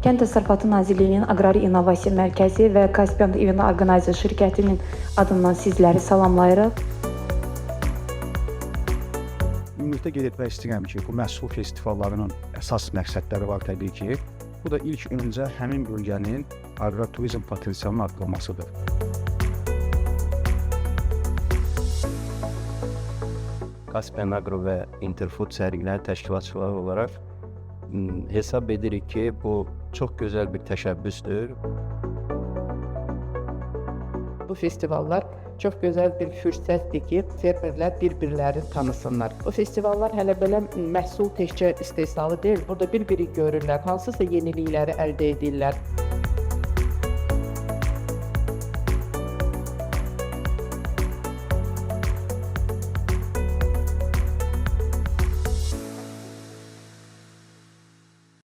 Kənd Təsərrüfatı Nazirliyinin Aqrari İnnovasiya Mərkəzi və Kaspian Event Organizer şirkətinin adından sizləri salamlayırıq. Ümumiyyətlə qeyd etmək istəyirəm ki, bu məhsul festivallarının əsas məqsədləri var təbii ki. Bu da ilk öncə həmin bölgənin aqrar turizm potensialının artırılmasıdır. Kaspian Agro və Interfood sərgiləri təşkilatçıları olaraq hesab edirik ki, bu çox gözəl bir təşəbbüsdür. Bu festivallar çox gözəl bir fürsətdir ki, fermerlər bir-birlərini tanısınlar. Bu festivallar hələ belə məhsul təkcə istehsalı deyil, burada bir-biri görürlər, hansısa yenilikləri əldə edirlər.